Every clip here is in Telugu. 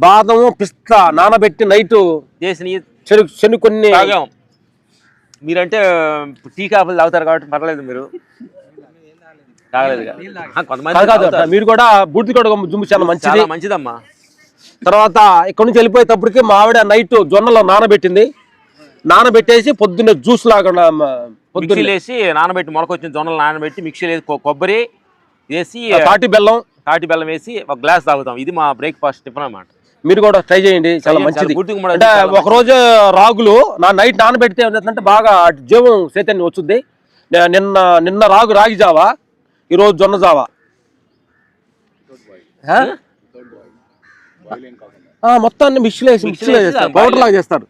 బాదము పిస్తా నానబెట్టి నైట్ చేసిన శని కొన్ని తాగాం. మీరంటే టీ కాఫీలు తాగుతారు కాబట్టి పర్లేదు, మీరు తాగలేదు కొంతమంది. మీరు కూడా బూడిద కూడా జుమ్ము చాలా మంచిది, మంచిదమ్మా. తర్వాత ఇక్కడ నుంచి వెళ్ళిపోయేటప్పటికి మా ఆవిడ నైట్ జొన్నలో నానబెట్టేసి పొద్దున్న జ్యూస్ లాగా మిక్సీలు వేసి నానబెట్టి మొలకొచ్చిన జొన్నలు నానబెట్టి మిక్సీలు వేసి కొబ్బరి వేసి తాటి బెల్లం వేసి ఒక గ్లాస్ తాగుతాం. ఇది మా బ్రేక్ఫాస్ట్ టిఫిన్ అన్నమాట. మీరు కూడా ట్రై చేయండి, చాలా మంచిది. అంటే ఒకరోజు రాగులు నైట్ నానబెడితే ఏంటంటే బాగా జీవం చైతన్యం వచ్చుద్ది. నిన్న రాగి జావా, ఈరోజు జొన్న జావా. మొత్తాన్ని మిక్సీలో చేస్తారు, పౌడర్ లాగా చేస్తారు.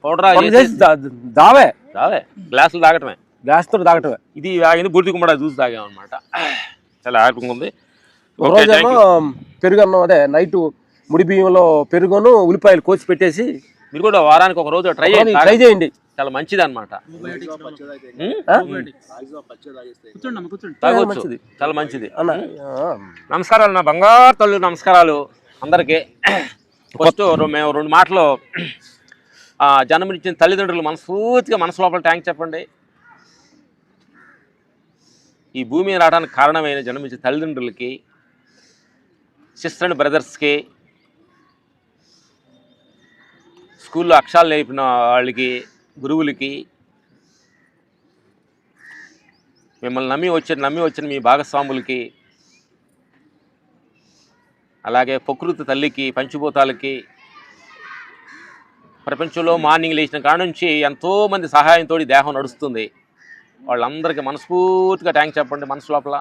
దావే గ్లాసులు తాగటమే, గ్లాస్ తో తాగటమే. ఇది తాగింది బూడిద గుమ్మడి జ్యూస్ తాగాం అనమాట. చాలా హ్యాపీగా ఉంది. రోజేమో పెరుగన్నం, అదే నైట్ ముడి బియ్యంలో పెరుగును ఉల్లిపాయలు కోసి పెట్టేసి మీరు కూడా వారానికి ఒక రోజు ట్రై చేయండి, చాలా మంచిది అనమాట. చాలా మంచిది. నమస్కారాలు నా బంగారు తల్లు, నమస్కారాలు అందరికీ. ఫస్ట్ మేము 2 మాటలు జన్మనిచ్చిన తల్లిదండ్రులు మనస్ఫూర్తిగా మనసు లోపల థ్యాంక్స్ చెప్పండి. ఈ భూమి మీద రావడానికి కారణమైన జన్మించిన తల్లిదండ్రులకి, సిస్టర్ అండ్ బ్రదర్స్కి, స్కూల్లో అక్షరాలు నేర్పిన వాళ్ళకి, గురువులకి, మిమ్మల్ని నమ్మి వచ్చిన మీ భాగస్వాములకి, అలాగే ప్రకృతి తల్లికి, పంచభూతాలకి, ప్రపంచంలో మార్నింగ్ లేచిన కాడ నుంచి ఎంతోమంది సహాయంతో దేహం నడుస్తుంది. వాళ్ళందరికీ మనస్ఫూర్తిగా థ్యాంక్స్ చెప్పండి మనసు లోపల.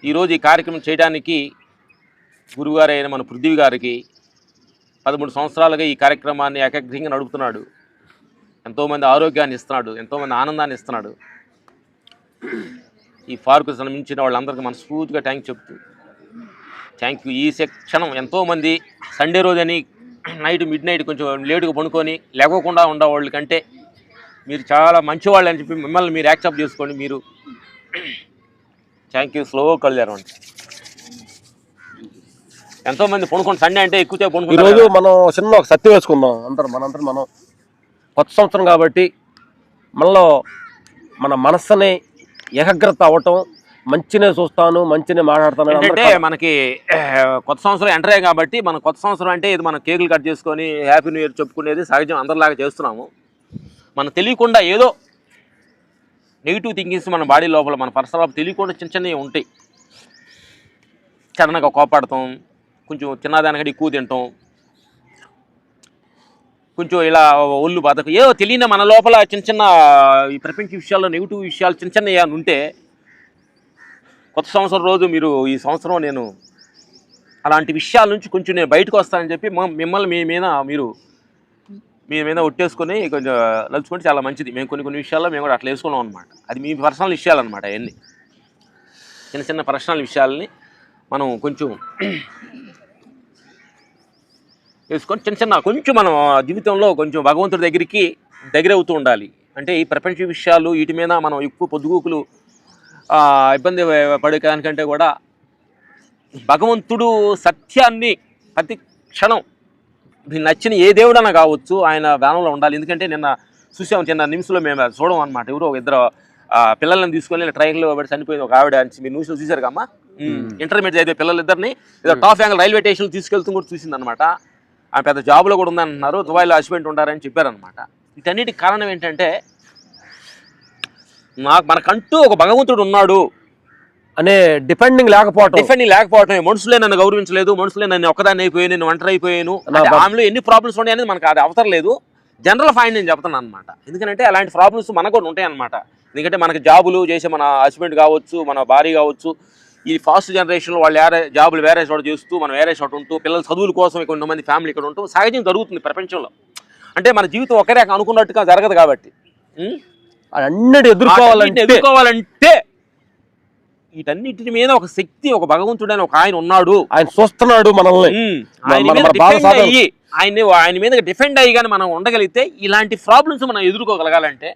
ఈరోజు ఈ కార్యక్రమం చేయడానికి గురువుగారు అయిన మన పృథ్వీ గారికి 13 సంవత్సరాలుగా ఈ కార్యక్రమాన్ని ఏకాగ్రంగా నడుపుతున్నాడు. ఎంతోమంది ఆరోగ్యాన్ని ఇస్తున్నాడు, ఎంతోమంది ఆనందాన్ని ఇస్తున్నాడు. ఈ ఫారూక్ జన్మించిన వాళ్ళందరికీ మనస్ఫూర్తిగా థ్యాంక్స్ చెప్తూ థ్యాంక్ యూ. ఈ క్షణం ఎంతోమంది సండే రోజని మిడ్ నైట్ కొంచెం లేటుగా పడుకొని లేకోకుండా ఉండే వాళ్ళకంటే మీరు చాలా మంచివాళ్ళు అని చెప్పి మిమ్మల్ని మీరు యాక్సెప్ట్ చేసుకోండి. మీరు థ్యాంక్ యూ. స్లో కళ్యాణం అంటే ఎంతోమంది పడుకోండి, సండే అంటే ఎక్కువ పడుకుంటారు. ఈరోజు మనం చిన్న ఒక సత్యం వేసుకుందాం మనందరం. మనం కొత్త సంవత్సరం కాబట్టి మనలో మన మనస్సుని ఏకాగ్రత అవ్వటం, మంచినే చూస్తాను, మంచినే మాట్లాడతాను. అంటే మనకి కొత్త సంవత్సరం ఎంటర్ అయ్యాయి కాబట్టి మనం కొత్త సంవత్సరం అంటే ఇది మనం కేకులు కట్ చేసుకొని హ్యాపీ న్యూ ఇయర్ చెప్పుకునేది సహజం, అందరిలాగా చేస్తున్నాము. మనం తెలియకుండా ఏదో నెగిటివ్ థింకింగ్స్ మన బాడీ లోపల, మన పర్సనల్ తెలియకుండా చిన్నవి ఉంటాయి. సడన్గా కోపాడతాం, కొంచెం చిన్నదానికంటే ఎక్కువ తింటాం, కొంచెం ఇలా ఒళ్ళు బాధకు ఏదో తెలియని మన లోపల చిన్న ఈ ప్రపంచ విషయాల్లో నెగిటివ్ విషయాలు చిన్న ఏమైనా ఉంటే కొత్త సంవత్సరం రోజు మీరు ఈ సంవత్సరం నేను అలాంటి విషయాల నుంచి కొంచెం నేను బయటకు వస్తానని చెప్పి మిమ్మల్ని మీ మీద ఒట్టేసుకొని కొంచెం నలుచుకుంటే చాలా మంచిది. మేము కొన్ని విషయాల్లో మేము కూడా అట్లా వేసుకున్నాం అనమాట. అది మీ పర్సనల్ విషయాలు అనమాట. అవన్నీ చిన్న పర్సనల్ విషయాలని మనం కొంచెం వేసుకొని కొంచెం మనం జీవితంలో కొంచెం భగవంతుడి దగ్గర అవుతూ ఉండాలి. అంటే ఈ ప్రపంచ విషయాలు వీటి మీద మనం ఎక్కువ పొద్దుగూకులు ఇబ్బంది పడేదానికంటే కూడా భగవంతుడు సత్యాన్ని ప్రతి క్షణం నచ్చిన ఏ దేవుడన్నా కావచ్చు ఆయన వ్యానంలో ఉండాలి. ఎందుకంటే నిన్న చూసాము, చిన్న నిమిషంలో మేము చూడడం అనమాట. ఎవరో 2 పిల్లలను తీసుకొని ట్రైన్లో పడి చనిపోయింది ఒక ఆవిడ అని మీరు న్యూస్లో చూశారు కమ్మా. ఇంటర్మీడియట్ చదివే పిల్లలిద్దరిని ఏదో టాప్ యాంగిల్ రైల్వే స్టేషన్లో తీసుకెళ్తూ కూడా చూసింది అనమాట. ఆ పెద్ద జాబులో కూడా ఉందంటున్నారు, దుబాయ్లో హస్బెండ్ ఉంటారని చెప్పారనమాట. వీటన్నిటికి కారణం ఏంటంటే మనకంటూ ఒక భగవంతుడు ఉన్నాడు అనే డిపెండింగ్ లేకపోవటం. మనుషులే నన్ను గౌరవించలేదు, మనుషులే నన్ను ఒక్కదాన్ని అయిపోయాను, నేను ఒంటరి అయిపోయాను, ఆమెలో ఎన్ని ప్రాబ్లమ్స్ ఉన్నాయి అనేది మనకు అది అవసరం లేదు. జనరల్ ఫైండ్ నేను చెప్తాను అనమాట. ఎందుకంటే అలాంటి ప్రాబ్లమ్స్ మనకు కూడా ఉంటాయి అనమాట. ఎందుకంటే మనకి జాబులు చేసే మన హస్బెండ్ కావచ్చు, మన భార్య కావచ్చు, ఈ ఫాస్ట్ జనరేషన్లో వాళ్ళు జాబులు వేరే చోట చేస్తూ మనం వేరే చోట ఉంటూ పిల్లల చదువుల కోసం కొంతమంది ఫ్యామిలీ ఇక్కడ ఉంటూ సహజం జరుగుతుంది ప్రపంచంలో. అంటే మన జీవితం ఒకరే అనుకున్నట్టుగా జరగదు కాబట్టి అన్నిటి ఎదుర్కోవాలంటే వీటన్నిటి మీద ఒక శక్తి, ఒక భగవంతుడైన ఒక ఆయన ఉన్నాడు, ఆయన చూస్తున్నాడు మనల్ని. ఆయన మీద డిఫెండ్ అయ్యి కానీ మనం ఉండగలిగితే ఇలాంటి ప్రాబ్లమ్స్ మనం ఎదుర్కోగలగాలంటే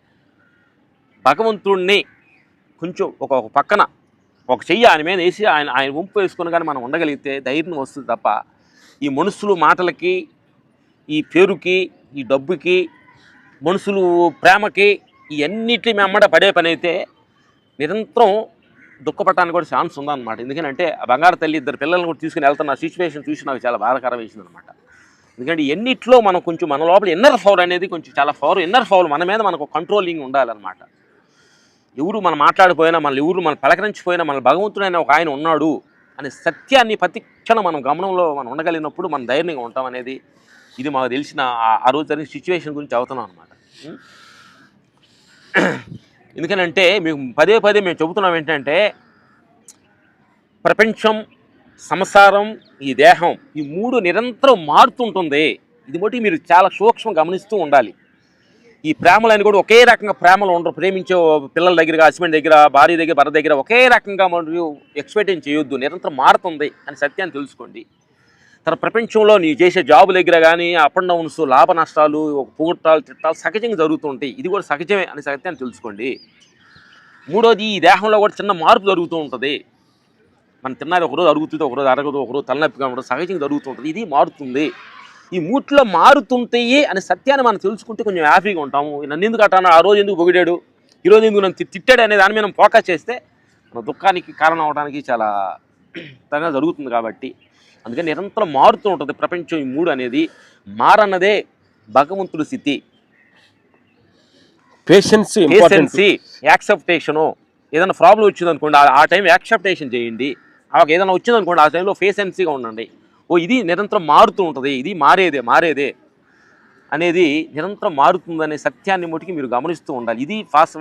భగవంతుడిని కొంచెం ఒక పక్కన ఒక చెయ్యి ఆయన మీద వేసి ఆయన వంపు వేసుకుని కానీ మనం ఉండగలిగితే ధైర్యం వస్తుంది తప్ప ఈ మనుషులు మాటలకి, ఈ పేరుకి, ఈ డబ్బుకి, మనుషులు ప్రేమకి ఇవన్నిటి మెమ్మడ పడే పని అయితే నిరంతరం దుఃఖపడటానికి కూడా ఛాన్స్ ఉందన్నమాట. ఎందుకంటే ఆ బంగారు తల్లి ఇద్దరు పిల్లల్ని కూడా తీసుకుని వెళ్తున్న సిచ్యువేషన్ చూసి నాకు చాలా బాధాకరం వేసింది అనమాట. ఎందుకంటే ఎన్నిట్లో మనం కొంచెం మన లోపల ఇన్నర్ పవర్ అనేది కొంచెం చాలా పవర్, ఇన్నర్ పవర్ మన మీద మనకు కంట్రోలింగ్ ఉండాలన్నమాట. ఎవరు మనం మాట్లాడిపోయినా, ఎవరు మనం పలకరించిపోయినా మన భగవంతుడైన ఒక ఆయన ఉన్నాడు అనే సత్యాన్ని ప్రతి క్షణం మనం గమనంలో మనం ఉండగలిగినప్పుడు మనం ధైర్యంగా ఉంటాం అనేది ఇది మాకు తెలిసిన ఆ రోజు జరిగిన సిచ్యువేషన్ గురించి అవుతున్నాం అనమాట. ఎందుకనంటే మీకు పదే పదే మేము చెబుతున్నాం ఏంటంటే ప్రపంచం, సంసారం, ఈ దేహం ఈ మూడు నిరంతరం మారుతుంటుంది. ఇది బట్టి మీరు చాలా సూక్ష్మం గమనిస్తూ ఉండాలి. ఈ ప్రేమలని కూడా ఒకే రకంగా ప్రేమలు ఉండరు. ప్రేమించే పిల్లల దగ్గర, హస్బెండ్ దగ్గర, భార్య దగ్గర, భర్త దగ్గర ఒకే రకంగా మరియు ఎక్స్పెక్టేషన్ చేయొద్దు. నిరంతరం మారుతుంది అని సత్యాన్ని తెలుసుకోండి. తన ప్రపంచంలో నీ చేసే జాబు దగ్గర కానీ అప్ అండ్ డౌన్స్, లాభ నష్టాలు, పొగట్టాలు, తిట్టాలు సహజంగా జరుగుతూ ఉంటాయి. ఇది కూడా సహజమే అని సత్యాన్ని తెలుసుకోండి. మూడోది, ఈ దేహంలో కూడా చిన్న మార్పు జరుగుతూ ఉంటుంది. మనం తిన్నది ఒకరోజు అరుగుతుంది, ఒకరోజు అరగదు, ఒకరోజు తలనొప్పిగా ఉండదు, సహజంగా జరుగుతూ ఉంటుంది. ఇది మారుతుంది. ఈ మూట్లో మారుతుంటాయి అనే సత్యాన్ని మనం తెలుసుకుంటే కొంచెం హ్యాపీగా ఉంటాము. నన్ను ఎందుకు అట్టాను, ఆ రోజు ఎందుకు పొగిడాడు, ఈరోజు ఎందుకు నన్ను తిట్టాడు అనే దాని మీద మనం ఫోకస్ చేస్తే మన దుఃఖానికి కారణం అవడానికి చాలా తగా జరుగుతుంది. కాబట్టి అందుకని నిరంతరం మారుతూ ఉంటుంది ప్రపంచం. ఈ మూడు అనేది మారన్నదే భగవంతుడి స్థితి. పేషెన్సీ, యాక్సెప్టేషను. ఏదైనా ప్రాబ్లం వచ్చింది అనుకోండి, ఆ టైం యాక్సెప్టేషన్ చేయండి. ఏదైనా వచ్చింది అనుకోండి, ఆ టైంలో పేషెన్సీగా ఉండండి. ఇది నిరంతరం మారుతూ ఉంటుంది. ఇది మారేదే అనేది నిరంతరం మారుతుందనే సత్యాన్ని మటుకి మీరు గమనిస్తూ ఉండాలి. ఇది ఫాస్ట్,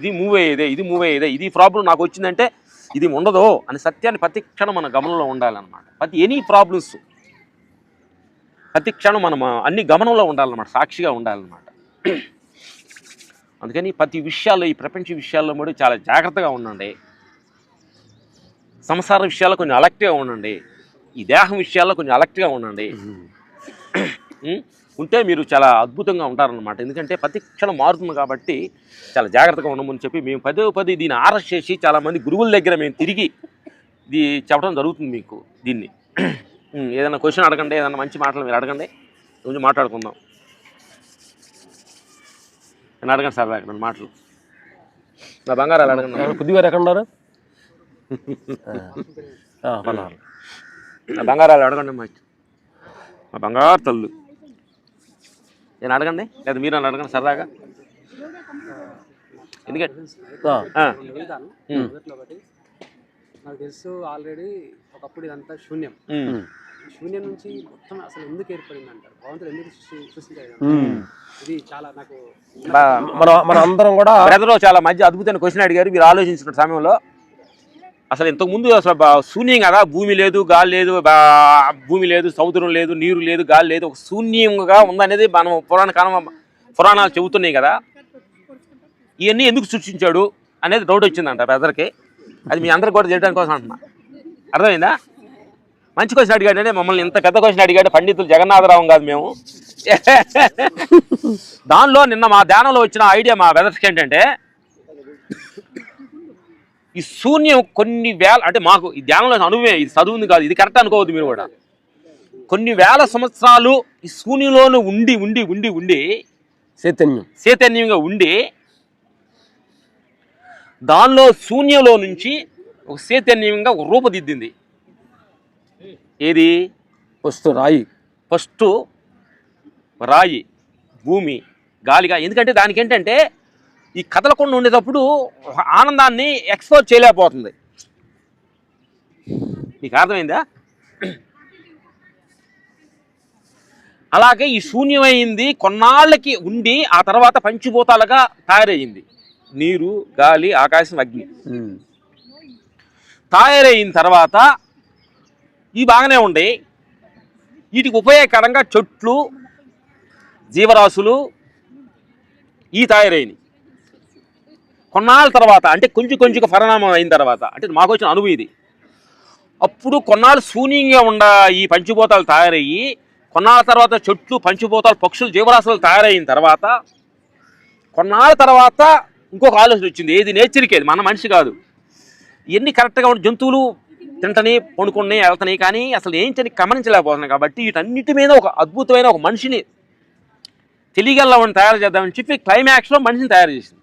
ఇది మూవ్ అయ్యేదే, ఇది ప్రాబ్లం నాకు వచ్చిందంటే ఇది ఉండదు అనే సత్యాన్ని ప్రతి క్షణం మన గమనంలో ఉండాలన్నమాట. ఎనీ ప్రాబ్లమ్స్ ప్రతి క్షణం మనం అన్ని గమనంలో ఉండాలన్నమాట, సాక్షిగా ఉండాలన్నమాట. అందుకని ప్రతి విషయాల్లో, ఈ ప్రపంచ విషయాల్లో కూడా చాలా జాగ్రత్తగా ఉండండి. సంసార విషయాల్లో కొంచెం అలర్ట్గా ఉండండి. ఈ దేహం విషయాల్లో కొంచెం అలర్ట్గా ఉండండి. ఉంటే మీరు చాలా అద్భుతంగా ఉంటారన్నమాట. ఎందుకంటే ప్రతి క్షణం మారుతుంది కాబట్టి చాలా జాగ్రత్తగా ఉండమని చెప్పి మేము పదే దీన్ని ఆర్డర్ చేసి చాలామంది గురువుల దగ్గర మేము తిరిగి ఇది చెప్పడం జరుగుతుంది మీకు. దీన్ని ఏదైనా క్వశ్చన్ అడగండి, ఏదైనా మంచి మాటలు మీరు అడగండి, కొంచెం మాట్లాడుకుందాం. నేను అడగండి సార్, అక్కడ మాటలు నా బంగారాలు అడగండి. కొద్దిగా ఎక్కడ ఉన్నారు? నా బంగారాలు అడగండి. మా బంగారు తల్లు నేను అడగండి, లేదా మీరు అని అడగండి సరదాగా. ఎందుకంటే నాకు తెలుసు ఆల్రెడీ ఒకప్పుడు ఇదంతా శూన్యం నుంచి మొత్తం అసలు ఎందుకు ఏర్పడింది అంటారు, భగవంతుడు ఎందుకు సృష్టించాడు? ఇది చాలా నాకు మన అందరం కూడా బ్రదర్ చాలా మధ్య అద్భుతమైన క్వశ్చన్ అడిగారు. మీరు ఆలోచించిన సమయంలో అసలు ఇంతకుముందు అసలు శూన్యం కదా, భూమి లేదు, గాలి లేదు, భూమి లేదు, సముద్రం లేదు, నీరు లేదు, గాలి లేదు, ఒక శూన్యంగా ఉందనేది మనం పురాణాలు చెబుతున్నాయి కదా. ఇవన్నీ ఎందుకు సృష్టించాడు అనేది డౌట్ వచ్చిందంట బ్రదర్కి. అది మీ అందరికి కూడా చేయడానికి కోసం అంటున్నా. అర్థమైందా? మంచి క్వశ్చన్ అడిగాడంటే, మమ్మల్ని ఇంత పెద్ద క్వశ్చన్ అడిగాడు పండితులు జగన్నాథరావు కాదు మేము. దానిలో నిన్న మా ధ్యానంలో వచ్చిన ఐడియా మా బ్రదర్స్కి ఏంటంటే, ఈ శూన్యం కొన్ని వేల, అంటే మాకు ఈ ధ్యానంలో అనుభవమే, ఇది చదువుంది కాదు, ఇది కరెక్ట్ అనుకోవద్దు మీరు కూడా. కొన్ని వేల సంవత్సరాలు ఈ శూన్యంలోనూ ఉండి ఉండి ఉండి ఉండి చైతన్యంగా ఉండి దానిలో శూన్యంలో నుంచి ఒక చైతన్యంగా ఒక రూపదిద్దింది. ఏది? ఫస్ట్ రాయి, భూమి, గాలిగా. ఎందుకంటే దానికి ఏంటంటే ఈ కదలకుండా ఉండేటప్పుడు ఆనందాన్ని ఎక్స్ప్లోర్ చేయలేకపోతుంది. మీకు అర్థమైందా? అలాగే ఈ శూన్యమైంది కొన్నాళ్ళకి ఉండి ఆ తర్వాత పంచిభూతాలుగా తయారయ్యింది. నీరు, గాలి, ఆకాశం, అగ్ని తయారైన తర్వాత ఇవి బాగానే ఉండే, వీటికి ఉపయోగకరంగా చెట్లు, జీవరాశులు ఈ తయారైనవి. కొన్నాళ్ళ తర్వాత, అంటే కొంచెం పరిణామం అయిన తర్వాత, అంటే మాకు వచ్చిన అనుభవం ఇది. అప్పుడు కొన్నాళ్ళు శూన్యంగా ఉన్న ఈ పంచభూతాలు తయారయ్యి, కొన్నాళ్ళ తర్వాత చెట్లు, పంచభూతాలు, పక్షులు, జీవరాశులు తయారైన తర్వాత, కొన్నాళ్ళ తర్వాత ఇంకొక ఆలోచన వచ్చింది. ఏది? నేచర్కి, అది మన మనిషి కాదు. ఇవన్నీ కరెక్ట్గా ఉండే జంతువులు తింటని పండుకున్నాయి వెళ్తున్నాయి, కానీ అసలు ఏం గమనించలేకపోతున్నాయి. కాబట్టి వీటన్నిటి మీద ఒక అద్భుతమైన ఒక మనిషిని తెలియగలవాడిని తయారు చేద్దామని చెప్పి క్లైమాక్స్లో మనిషిని తయారు చేసింది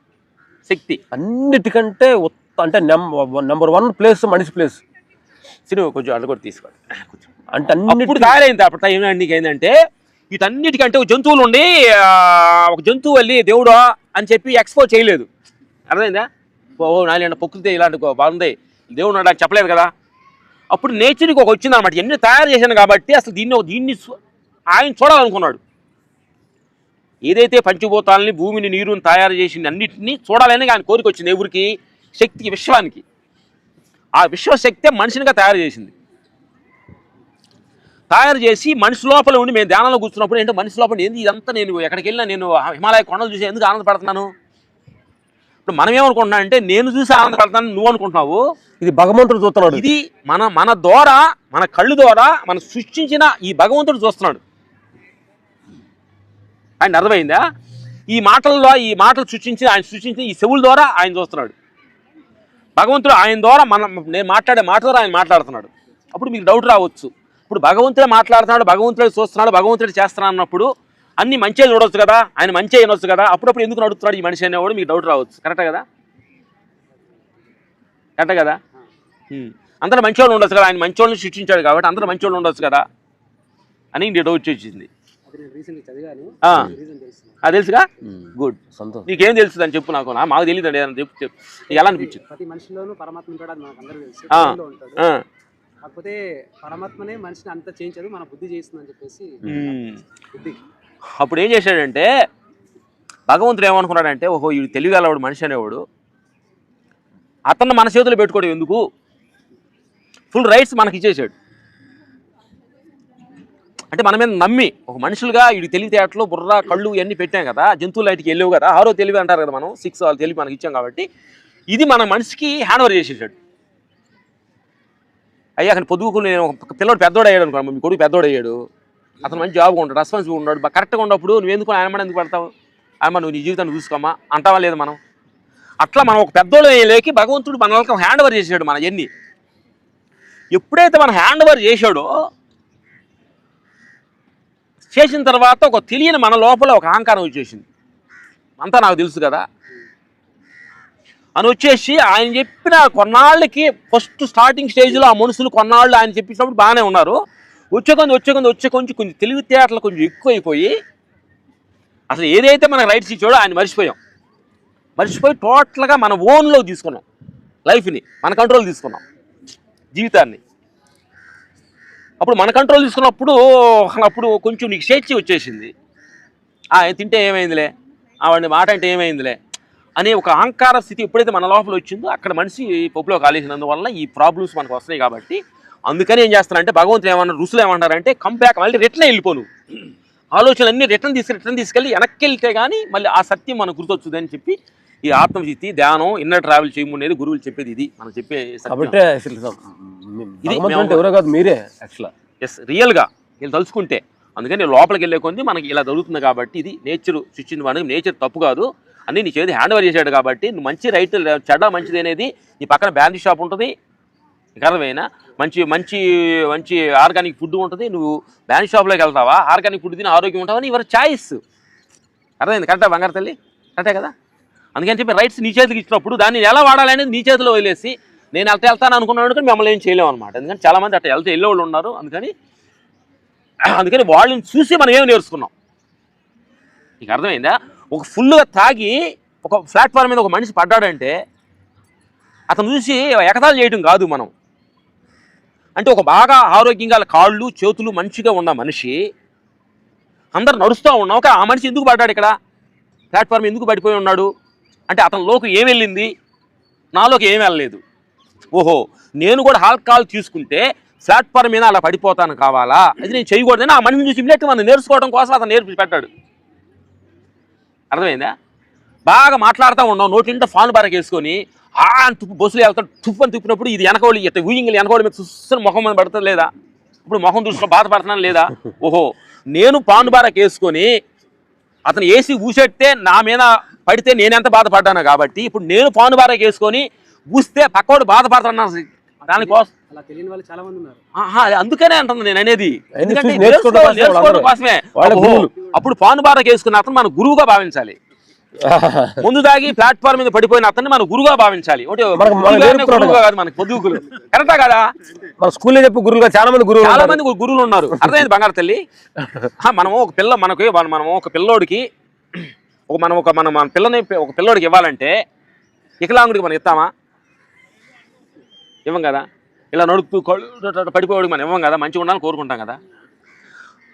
శక్తి. అన్నిటికంటే అంటే నెంబర్ 1 ప్లేస్ మనిషి ప్లేస్. సినిమా కొంచెం అడ్డు కూడా తీసుకోవాలి అంటే అప్పుడు తయారైంది. అప్పుడు టైం ఏంటంటే వీటన్నిటికంటే ఒక జంతువులు ఉండి ఒక జంతువు వెళ్ళి దేవుడా అని చెప్పి ఎక్స్పోజ్ చేయలేదు. అర్థమైందా? నాయన ప్రకృతి ఇలాంటి బాగుంది దేవుడు నాకు చెప్పలేదు కదా. అప్పుడు నేచర్కి ఒక వచ్చింది అనమాట. ఎన్ని తయారు చేశాను కాబట్టి అసలు దీన్ని ఆయన చూడాలనుకున్నాడు. ఏదైతే పంచభూతాలని భూమిని నీరుని తయారు చేసింది అన్నింటినీ చూడాలని ఆయన కోరిక వచ్చింది. ఎవరికి? శక్తికి, విశ్వానికి. ఆ విశ్వశక్తే మనిషినిగా తయారు చేసింది. తయారు చేసి మనిషి లోపల ఉండి మేము ధ్యానంలో కూర్చున్నప్పుడు ఏంటో మనిషి లోపల ఏంది ఇదంతా, నేను ఎక్కడికి వెళ్ళినా నేను హిమాలయ కొండలు చూసి ఎందుకు ఆనందపడుతున్నాను? ఇప్పుడు మనం ఏమనుకుంటున్నాం అంటే నేను చూసి ఆనందపడతాను నువ్వు అనుకుంటున్నావు. ఇది భగవంతుడు చూస్తున్నాడు. ఇది మన ద్వారా, మన కళ్ళు ద్వారా మనం సృష్టించిన ఈ భగవంతుడు చూస్తున్నాడు. ఆయన అర్థమైందా? ఈ మాటలు సృష్టించి ఆయన సృష్టించిన ఈ చెవుల ద్వారా ఆయన చూస్తున్నాడు. భగవంతుడు ఆయన ద్వారా నేను మాట్లాడే మాట ద్వారా ఆయన మాట్లాడుతున్నాడు. అప్పుడు మీకు డౌట్ రావచ్చు, ఇప్పుడు భగవంతుడే మాట్లాడుతున్నాడు, భగవంతుడే చూస్తున్నాడు, భగవంతుడే చేస్తున్నాడు అన్నప్పుడు అన్ని మంచిగా చూడవచ్చు కదా, ఆయన మంచిగా వినొచ్చు కదా, అప్పుడప్పుడు ఎందుకు నడుస్తున్నాడు ఈ మనిషి అనేవాడు మీకు డౌట్ రావచ్చు. కరెక్టే కదా? కరెక్టే కదా? అందరూ మంచివాళ్ళు ఉండొచ్చు కదా, ఆయన మంచివాళ్ళని సృష్టించాడు కాబట్టి అందరూ మంచివాళ్ళు ఉండొచ్చు కదా అని ఇంక డౌట్ వచ్చింది. అది తెలుసుగా? గుడ్, సంతోషం. నీకేం తెలుసు అని చెప్పు. మాకు తెలియదు అండి, చెప్పు. ఎలా అనిపించింది? ప్రతి మనిషిలోనూ పరమాత్మ ఉంటాడు, అది మనకు అందరికీ తెలుసు. కాకపోతే పరమాత్మనే మనిషిని అంత చేయించదు, మన బుద్ధి చేస్తుందని చెప్పేసి బుద్ధి. అప్పుడు ఏం చేశాడంటే భగవంతుడు ఏమనుకున్నాడంటే, ఓహో వీడు తెలివిగలవాడు మనిషి అనేవాడు, అతన్ని మన చేతులు పెట్టుకోవడం ఎందుకు, ఫుల్ రైట్స్ మనకి ఇచ్చేసాడు. అంటే మన మీద నమ్మి ఒక మనుషులుగా వీడి తెలివితేటలు, బుర్ర, కళ్ళు ఇవన్నీ పెట్టాం కదా, జంతువులు లైట్కి వెళ్ళేవు కదా, 6వ తెలివి అంటారు కదా మనం, 6 వాళ్ళ తెలివి మనకి ఇచ్చాం కాబట్టి ఇది మన మనిషికి హ్యాండ్ ఓవర్ చేసేసాడు. అయ్యా అక్కడ పొద్దుకు నేను ఒక పిల్లడు పెద్దోడు అయ్యాడు అనుకో, మీ కొడుకు పెద్దోడు అయ్యాడు, అతను మంచి జాబ్గా ఉంటాడు, రెస్పాన్సిబుల్ ఉన్నాడు, కరెక్ట్గా ఉన్నప్పుడు నువ్వు ఎందుకు ఆయన ఎందుకు పడతావు? ఆయన నువ్వు నీ జీవితాన్ని చూసుకోమా అంటావా లేదు మనం? అట్లా మనం ఒక పెద్దోడు లేకి భగవంతుడు మన వాళ్ళకి హ్యాండ్ ఓవర్ చేసాడు మన ఎన్ని. ఎప్పుడైతే మనం హ్యాండ్ ఓవర్ చేశాడో చేసిన తర్వాత ఒక తెలియని మన లోపల ఒక అహంకారం వచ్చేసింది, అంతా నాకు తెలుసు కదా అని వచ్చేసి ఆయన చెప్పిన కొన్నాళ్ళకి ఫస్ట్ స్టార్టింగ్ స్టేజ్లో ఆ మనుషులు కొన్నాళ్ళు ఆయన చెప్పినప్పుడు బాగానే ఉన్నారు. వచ్చే కొంచెం తెలివితేటలు కొంచెం ఎక్కువైపోయి అసలు ఏదైతే మనకు రైట్స్ ఇచ్చాడో ఆయన మర్చిపోయి టోటల్గా మన ఓన్లో తీసుకున్నాం, లైఫ్ని మన కంట్రోల్ తీసుకున్నాం, జీవితాన్ని. అప్పుడు మన కంట్రోల్ తీసుకున్నప్పుడు అప్పుడు కొంచెం నీకు స్వేచ్ఛ వచ్చేసింది. తింటే ఏమైందిలే, ఆవిడ మాట అంటే ఏమైందిలే అనే ఒక అహంకార స్థితి ఎప్పుడైతే మన లోపల వచ్చిందో అక్కడ మనిషి పప్పులో కాలేసినందువల్ల ఈ ప్రాబ్లమ్స్ మనకు వస్తున్నాయి. కాబట్టి అందుకని ఏం చేస్తారంటే భగవంతుడు ఏమన్నారు, ఋషులు ఏమంటారంటే కంబ్యాక్, మళ్ళీ రిటర్న్ వెళ్ళిపోను, ఆలోచనలన్నీ రిటర్న్ తీసుకెళ్ళి వెనక్కి వెళ్తే కానీ మళ్ళీ ఆ సత్యం మనకు గుర్తొచ్చుది అని చెప్పి ఈ ఆత్మశక్తి, ధ్యానం, ఇన్నర్ ట్రావెల్ చేయమనేది గురువులు చెప్పేది. ఇది మనం చెప్పే మీరే రియల్గా వీళ్ళు తలుచుకుంటే. అందుకని లోపలికి వెళ్ళే కొంది మనకి ఇలా జరుగుతుంది. కాబట్టి ఇది నేచర్ సృష్టించిన వాడికి నేచర్ తప్పు కాదు, అన్నీ నీ చేతి హ్యాండ్ ఓవర్ చేశాడు. కాబట్టి నువ్వు మంచి రైట్, చెడ్డ మంచిది అనేది నీ పక్కన బ్యాండీ షాప్ ఉంటుంది, అర్థమైనా మంచి మంచి మంచి ఆర్గానిక్ ఫుడ్ ఉంటుంది. నువ్వు బ్యాండీ షాప్లోకి వెళ్తావా, ఆర్గానిక్ ఫుడ్ తిని ఆరోగ్యం ఉంటావని యువర్ చాయిస్. అర్థమైంది? కరెక్టా బంగారు తల్లి? కరెక్టే కదా? అందుకని చెప్పి రైట్స్ నీ చేతికి ఇచ్చినప్పుడు దాన్ని ఎలా వాడాలి అనేది నీ చేతిలో వదిలేసి నేను వెళ్తాను అనుకున్నాను కానీ మిమ్మల్ని ఏం చేయలేము అనమాట. ఎందుకంటే చాలామంది అట్లా వెళ్ళేవాళ్ళు ఉన్నారు. అందుకని వాళ్ళని చూసి మనం ఏమి నేర్చుకున్నాం. నీకు అర్థమైందా? ఒక ఫుల్గా తాగి ఒక ప్లాట్ఫామ్ మీద ఒక మనిషి పడ్డాడంటే అతను చూసి ఎగతాళి చేయడం కాదు మనం. అంటే ఒక బాగా ఆరోగ్యంగా కాళ్ళు చేతులు మంచిగా ఉన్న మనిషి, అందరు నడుస్తూ ఉన్నాం, ఒక ఆ మనిషి ఎందుకు పడ్డాడు ఇక్కడ, ప్లాట్ఫామ్ ఎందుకు పడిపోయి ఉన్నాడు అంటే అతనిలోకి ఏం వెళ్ళింది, నాలోకి ఏం వెళ్ళలేదు. ఓహో నేను కూడా ఆల్కహాల్ తీసుకుంటే ప్లాట్ఫామ్ మీద అలా పడిపోతాను కావాలా, అది నేను చేయకూడదని ఆ మనిషిని చూసి ఇమ్మీడియట్గా మనం నేర్చుకోవడం కోసం అతను నేర్పి పెట్టాడు. అర్థమైందా? బాగా మాట్లాడుతూ ఉన్నాం, నోటింట ఫాన్ బారకి వేసుకొని తుప్పు బస్సులు వెళ్తాడు, తుప్పు అని తుప్పినప్పుడు ఇది వెనకోళ్ళు ఊయింగ్ వెనకోళ్ళ మీద చూస్తున్న ముఖం మీద పడుతుంది లేదా, ఇప్పుడు ముఖం చూసుకొని బాధపడుతున్నాను లేదా. ఓహో నేను పాన్ బారకి వేసుకొని అతను ఏసీ ఊసెడితే నా మీద పడితే నేనెంత బాధపడ్డాను కాబట్టి ఇప్పుడు నేను పాన్ బారకి వేసుకొని పూస్తే పక్కవాడు బాధపడుతున్నారు దానికోసం. అలా తెలియని వాళ్ళు చాలా మంది ఉన్నారు. అందుకనే అంటుంది నేను అనేది. ఎందుకంటే నేర్చుకోవడం నేర్చుకోవడం కోసమే. అప్పుడు పాను బాధ వేసుకున్న అతను మన గురువుగా భావించాలి. ముందు దాగి ప్లాట్ఫామ్ మీద పడిపోయిన అతన్ని మన గురువుగా భావించాలి. మనకి పొద్దుగులు కరెక్టా కదా? మన స్కూల్లో చెప్పి గురువుగా చాలా మంది గురువులు ఉన్నారు. అర్థమైంది బంగారు తల్లి. మనము ఒక పిల్ల మనము ఒక పిల్లోడికి మన పిల్లని ఒక పిల్లోడికి ఇవ్వాలంటే వికలాంగుడికి మనం ఇస్తామా? ఇవ్వం కదా. ఇలా నడుపుతూ పడిపోయేవాడికి మనం ఇవ్వం కదా. మంచిగా ఉండాలని కోరుకుంటాం కదా.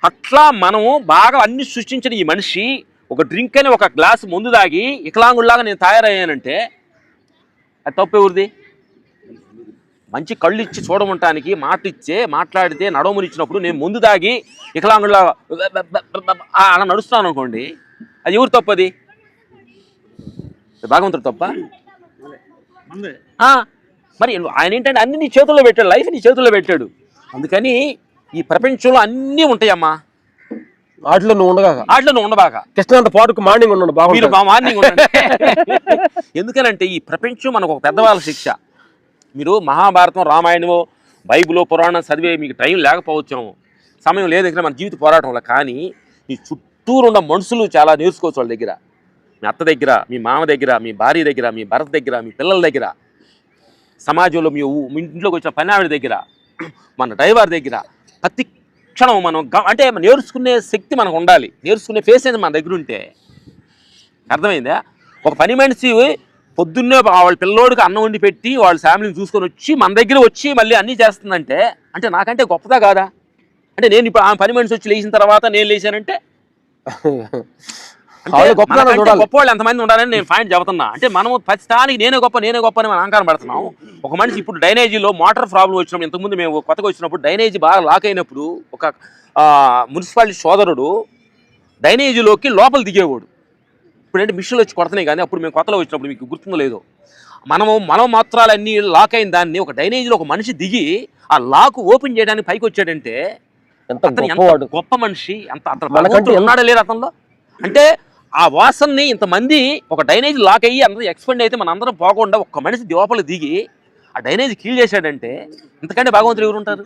అట్లా మనము బాగా అన్ని సృష్టించిన ఈ మనిషి ఒక డ్రింక్ అని ఒక గ్లాసు ముందు దాగి వికలాంగుడిలాగా నేను తయారయ్యానంటే అది తప్పు ఎవరిది? మంచి కళ్ళు ఇచ్చి చూడమంటానికి మాట్లాడితే నడవమునిచ్చినప్పుడు నేను ముందు దాగి వికలాంగుడిలా అలా నడుస్తున్నాను అనుకోండి, అది ఎవరు తప్పు? అది భగవంతుడు తప్ప? మరి ఆయన ఏంటంటే అన్ని నీ చేతుల్లో పెట్టాడు, లైఫ్ నీ చేతుల్లో పెట్టాడు. అందుకని ఈ ప్రపంచంలో అన్నీ ఉంటాయమ్మా. వాటిలో నువ్వు ఉండబాక. కృష్ణ పాటుకు మార్నింగ్ ఉన్నాడు మీరు మార్నింగ్ ఉండండి. ఎందుకనంటే ఈ ప్రపంచం మనకు ఒక పెద్దవాళ్ళ శిక్ష. మీరు మహాభారతం, రామాయణమో, బైబిలో, పురాణం చదివే మీకు టైం లేకపోవచ్చాము, సమయం లేదు దగ్గర మన జీవిత పోరాటంలో. కానీ మీ చుట్టూరు ఉన్న మనుషులు చాలా నేర్చుకోవచ్చు వాళ్ళ దగ్గర. మీ అత్త దగ్గర, మీ మామ దగ్గర, మీ భార్య దగ్గర, మీ భర్త దగ్గర, మీ పిల్లల దగ్గర, సమాజంలో మీ ఇంట్లోకి వచ్చిన పని ఆవిడ దగ్గర, మన డ్రైవర్ దగ్గర, ప్రతి క్షణం మనం అంటే నేర్చుకునే శక్తి మనకు ఉండాలి. నేర్చుకునే పేషెన్స్ మన దగ్గర ఉంటే. అర్థమైందా? ఒక పని మనిషి పొద్దున్నే వాళ్ళ పిల్లోడికి అన్నం వండి పెట్టి వాళ్ళ ఫ్యామిలీని చూసుకొని వచ్చి మన దగ్గర వచ్చి మళ్ళీ అన్నీ చేస్తుందంటే అంటే నాకంటే గొప్పదా కాదా? అంటే నేను ఇప్పుడు ఆ పని మనిషి వచ్చి లేచిన తర్వాత నేను లేచానంటే గొప్ప వాళ్ళు ఎంతమంది ఉండాలని నేను పాయింట్ చెబుతున్నా. అంటే మనం ప్రతిదానికి నేనే గొప్ప అని మనం అహంకారం పడుతున్నాం. ఒక మనిషి ఇప్పుడు డ్రైనేజీలో మోటార్ ప్రాబ్లం వచ్చినప్పుడు, ఇంతకుముందు మేము కొత్తగా వచ్చినప్పుడు డ్రైనేజీ బాగా లాక్ అయినప్పుడు ఒక మున్సిపాలిటీ సోదరుడు డ్రైనేజీలోకి లోపల దిగేవాడు. ఇప్పుడంటే మిషన్లు వచ్చి కొడుతున్నాయి. కానీ అప్పుడు మేము కొత్తలో వచ్చినప్పుడు మీకు గుర్తుందో లేదో, మనం మాత్రాలన్నీ లాక్ అయిన దాన్ని ఒక డ్రైనేజీలో ఒక మనిషి దిగి ఆ లాక్ ఓపెన్ చేయడానికి పైకి వచ్చాడంటే ఎంత గొప్ప మనిషి, అతను ఉన్నాడా లేదు అతనిలో? అంటే ఆ వాసనని ఇంతమంది ఒక డ్రైనేజ్ లాక్ అయ్యి అందరూ ఎక్స్పెండ్ అయితే మన అందరం పోకుండా ఒక్క మనిషి లోపల దిగి ఆ డ్రైనేజ్ క్లీన్ చేశాడంటే ఇంతకంటే భగవంతుడు ఎవరు ఉంటారు?